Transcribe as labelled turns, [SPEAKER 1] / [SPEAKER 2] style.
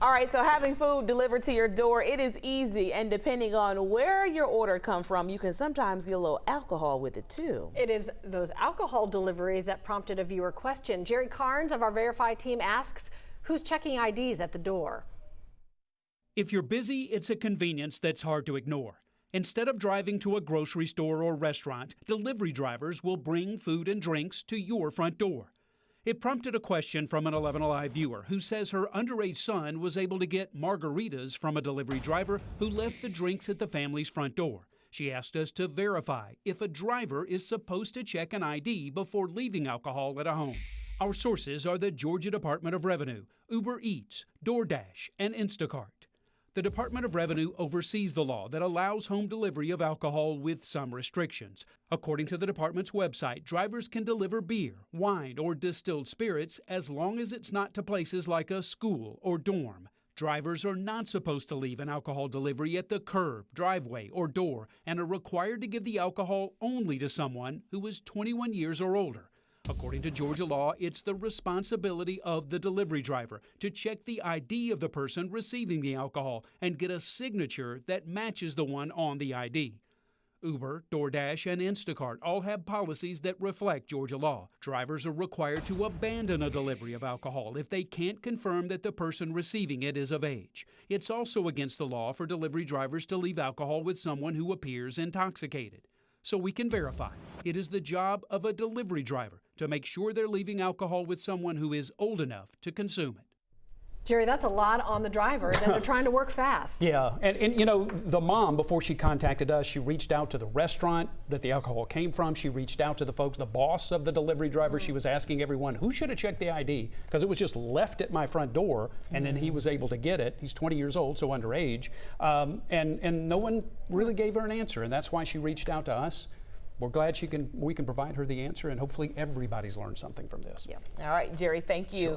[SPEAKER 1] All right, so having food delivered to your door, it is easy, and depending on where your order come from, you can sometimes get a little alcohol with it too.
[SPEAKER 2] It is those alcohol deliveries that prompted a viewer question. Jerry Carnes of our Verify team asks, who's checking IDs at the door?
[SPEAKER 3] If you're busy, it's a convenience that's hard to ignore. Instead of driving to a grocery store or restaurant, delivery drivers will bring food and drinks to your front door. It prompted a question from an 11 Alive viewer who says her underage son was able to get margaritas from a delivery driver who left the drinks at the family's front door. She asked us to verify if a driver is supposed to check an ID before leaving alcohol at a home. Our sources are the Georgia Department of Revenue, Uber Eats, DoorDash, and Instacart. The Department of Revenue oversees the law that allows home delivery of alcohol with some restrictions. According to the department's website, drivers can deliver beer, wine, or distilled spirits as long as it's not to places like a school or dorm. Drivers are not supposed to leave an alcohol delivery at the curb, driveway, or door, and are required to give the alcohol only to someone who is 21 years or older. According to Georgia law, it's the responsibility of the delivery driver to check the ID of the person receiving the alcohol and get a signature that matches the one on the ID. Uber, DoorDash, and Instacart all have policies that reflect Georgia law. Drivers are required to abandon a delivery of alcohol if they can't confirm that the person receiving it is of age. It's also against the law for delivery drivers to leave alcohol with someone who appears intoxicated. So we can verify. It is the job of a delivery driver to make sure they're leaving alcohol with someone who is old enough to consume it.
[SPEAKER 2] Jerry, that's a lot on the driver, and they're trying to work fast.
[SPEAKER 4] Yeah, and you know, the mom, before she contacted us, she reached out to the restaurant that the alcohol came from. She reached out to the folks, the boss of the delivery driver. She was asking everyone, who should have checked the ID? Because it was just left at my front door, and then he was able to get it. He's 20 years old, so underage. And no one really gave her an answer, and that's why she reached out to us. We're glad we can provide her the answer, and hopefully everybody's learned something from this.
[SPEAKER 1] Yeah. All right, Jerry, thank you.
[SPEAKER 4] Sure.